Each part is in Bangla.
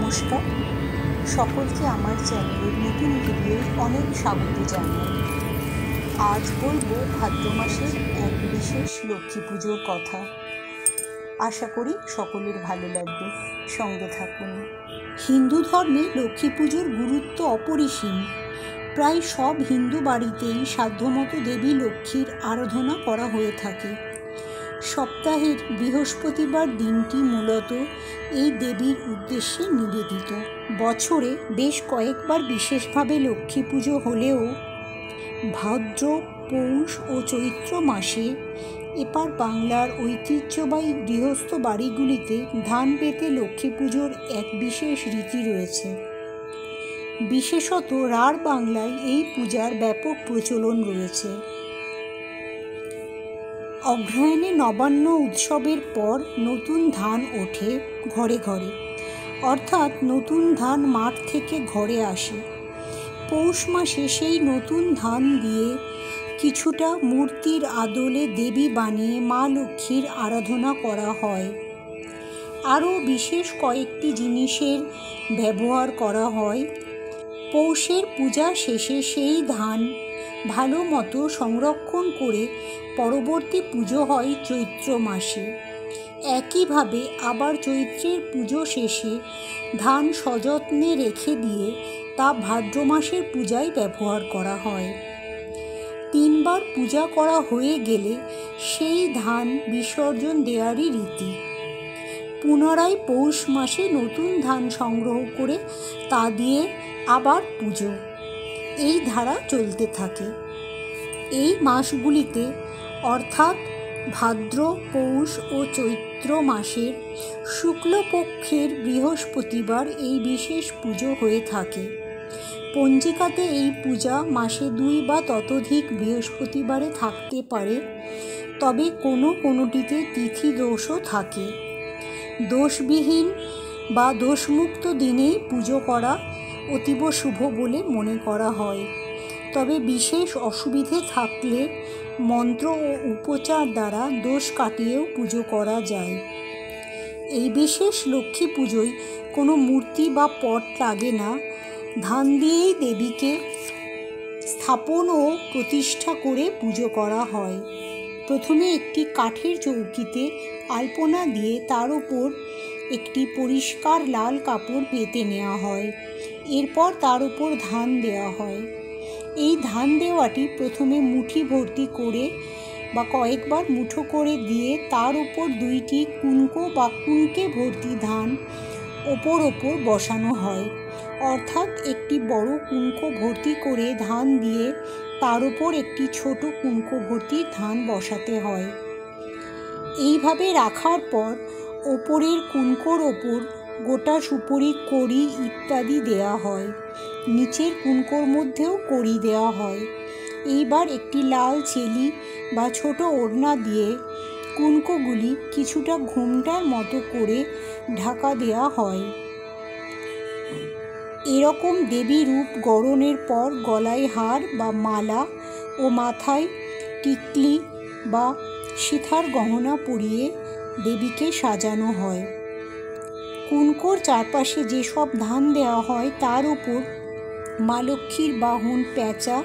নমস্কার, সকলকে আমার চ্যানেলের নতুন ভিডিওয় অনেক স্বাগত জানাই। আজ বলবো ভাদ্র মাসের এক বিশেষ লক্ষ্মী পুজোর কথা। আশা করি সকলের ভালো লাগবে, সঙ্গে থাকুন। হিন্দু ধর্মে লক্ষ্মী পুজোর গুরুত্ব অপরিসীম। প্রায় সব হিন্দু বাড়িতেই সাধ্যমতো দেবী লক্ষ্মীর আরাধনা করা হয়ে থাকে। সপ্তাহের বৃহস্পতিবার দিনটি মূলত এই দেবীর উদ্দেশ্যে নিবেদিত। বছরে বেশ কয়েকবার বিশেষভাবে লক্ষ্মী পুজো হলেও ভাদ্র, পৌষ ও চৈত্র মাসে এপার বাংলার ঐতিহ্যবাহী গৃহস্থ বাড়িগুলিতে ধান পেতে লক্ষ্মী পুজোর এক বিশেষ রীতি রয়েছে। বিশেষত রাঢ় বাংলায় এই পূজার ব্যাপক প্রচলন রয়েছে। অগ্রহায়ণে নবান্ন উৎসবের পর নতুন ধান ওঠে ঘরে ঘরে, অর্থাৎ নতুন ধান মাঠ থেকে ঘরে আসে। পৌষ মাসে সেই নতুন ধান দিয়ে কিছুটা মূর্তির আদলে দেবী বানিয়ে মা লক্ষ্মীর আরাধনা করা হয়। আরও বিশেষ কয়েকটি জিনিসের ব্যবহার করা হয়। পৌষের পূজা শেষে সেই ধান ভালো মতো সংরক্ষণ করে পরবর্তী পুজো হয় চৈত্র মাসে। একইভাবে আবার চৈত্রের পুজো শেষে ধান সযত্নে রেখে দিয়ে তা ভাদ্র মাসের পূজায় ব্যবহার করা হয়। 3 বার পূজা করা হয়ে গেলে সেই ধান বিসর্জন দেওয়ারই রীতি। পুনরায় পৌষ মাসে নতুন ধান সংগ্রহ করে তা দিয়ে আবার পুজো, এই ধারা চলতে থাকে। এই মাসগুলিতে অর্থাৎ ভাদ্র, পৌষ ও চৈত্র মাসের শুক্লপক্ষের বৃহস্পতিবার এই বিশেষ পুজো হয়ে থাকে। পঞ্জিকাতে এই পূজা মাসে 2 বা ততোধিক বৃহস্পতিবারে থাকতে পারে, তবে কোনোটিতে তিথি দোষও থাকে। দোষবিহীন বা দোষমুক্ত দিনেই পুজো করা অতীব শুভ বলে মনে করা হয়। তবে বিশেষ অসুবিধে থাকলে মন্ত্র ও উপচার দ্বারা দোষ কাটিয়েও পুজো করা যায়। এই বিশেষ লক্ষ্মী পুজোয় কোনো মূর্তি বা পট লাগে না। ধান দিয়েই দেবীকে স্থাপন ও প্রতিষ্ঠা করে পুজো করা হয়। প্রথমে একটি কাঠের চৌকিতে আলপনা দিয়ে তার উপর একটি পরিষ্কার লাল কাপড় পেতে নেওয়া হয়। এরপর তার উপর ধান দেওয়া হয়। এই ধান দেওয়াটি প্রথমে মুঠি ভর্তি করে বা কয়েকবার মুঠো করে দিয়ে তার উপর 2টি কুনকো বা কুনকে ভর্তি ধান ওপর বসানো হয়। অর্থাৎ একটি বড় কুনকো ভর্তি করে ধান দিয়ে তার উপর একটি ছোট কুনকো ভর্তি ধান বসাতে হয়। এইভাবে রাখার পর ওপরের কুনকোর ওপর গোটা সুপুরি, কড়ি ইত্যাদি দেওয়া হয়। নিচের কুনকোর মধ্যেও কড়ি দেওয়া হয়। এইবার একটি লাল চেলি বা ছোট ওড়না দিয়ে কুনকোগুলি কিছুটা ঘোমটার মতো করে ঢাকা দেওয়া হয়। এরকম দেবী রূপ গড়নের পর গলায় হার বা মালা ও মাথায় টিকলি বা সিথার গহনা পরিয়ে দেবীকে সাজানো হয়। কুনকোর চারপাশে যেসব ধান দেওয়া হয় তার উপর মা লক্ষ্মীর বাহন পেঁচা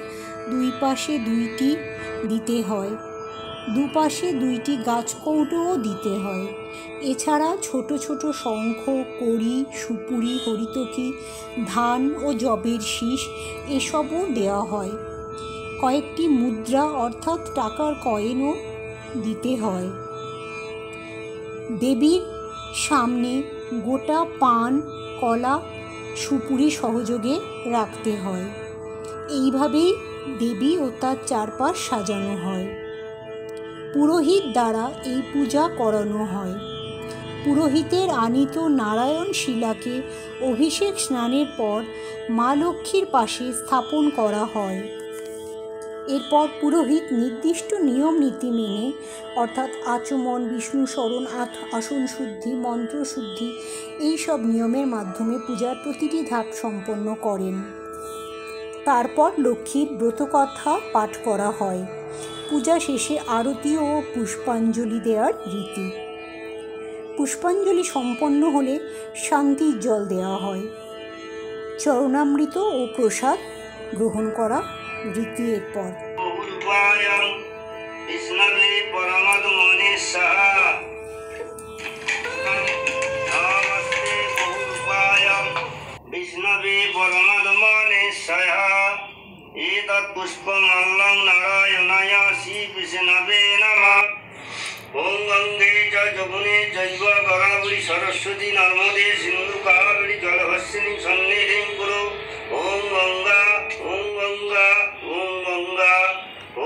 2 পাশে 2টি দিতে হয়। দুপাশে 2টি গাছকৌটোও দিতে হয়। এছাড়া ছোট ছোট শঙ্খ, কড়ি, সুপুরি, হরিতকি, ধান ও যবের শীষ এসবও দেওয়া হয়। কয়েকটি মুদ্রা অর্থাৎ টাকার কয়েনও দিতে হয়। দেবীর সামনে গোটা পান, কলা, সুপুরি সহযোগে রাখতে হয়। এইভাবেই দেবী ও তার চারপাশ সাজানো হয়। পুরোহিত দ্বারা এই পূজা করানো হয়। পুরোহিতের আনীত নারায়ণ শিলাকে অভিষেক স্নানের পর মা লক্ষ্মীর পাশে স্থাপন করা হয়। এরপর পুরোহিত নির্দিষ্ট নিয়ম নীতি মেনে অর্থাৎ আচমন, বিষ্ণু স্মরণ, আসন শুদ্ধি, মন্ত্র শুদ্ধি এইসব নিয়মের মাধ্যমে পূজার প্রতিটি ধাপ সম্পন্ন করেন। তারপর লক্ষ্মীর ব্রতকথা পাঠ করা হয়। পূজা শেষে আরতি ও পুষ্পাঞ্জলি দেওয়ার রীতি। পুষ্পাঞ্জলি সম্পন্ন হলে শান্তির জল দেওয়া হয়। চরণামৃত ও প্রসাদ গ্রহণ করা রীতি এরপর। বিষ্ণবে পরমাত্মনেশ্বয় এতৎ পুষ্পমাল্যং নারায়ণায় শ্রী বিষ্ণবে নমঃ। ওং গঙ্গে চ যমুনে চৈব গোদাবরী সরস্বতী নর্মদে সিন্ধু কাবেরী জলহস্তিনী সন্নিধিং কুরু। ওং গঙ্গা ওং গঙ্গা ওং গঙ্গা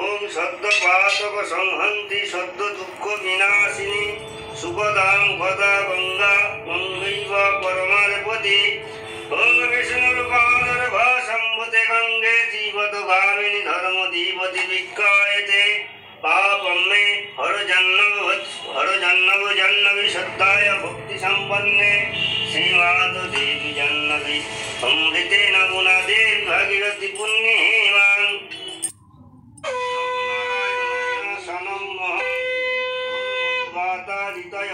ওং সদ্য পাতক সংহন্তি সদ্য দুঃখ বিনাশিনী সুপদাং পদা গঙ্গা গঙ্গৈব পরমাধিপতি। ওং বিষ্ণুরূপাণর ভাসম্ভূতে গঙ্গে জীবত গামিনী ধর্মদীপতি বিজ্ঞায়তে পাপম মে হর জাহ্নবী সত্তায় ভক্তি সম্পন্নে শ্রীমাত দেবী জাহ্নবী অমৃতেন গুণাদে ভাগীরথী পুণ্যেমাং। সনম মহাতারিতয়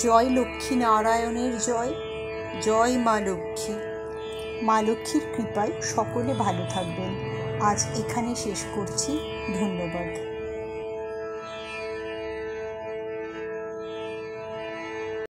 জয় লক্ষ্মী নারায়ণের জয়। জয় মা লক্ষ্মী। মা লক্ষ্মীর কৃপায় সকলে ভালো থাকবেন। আজ এখানে শেষ করছি। ধন্যবাদ।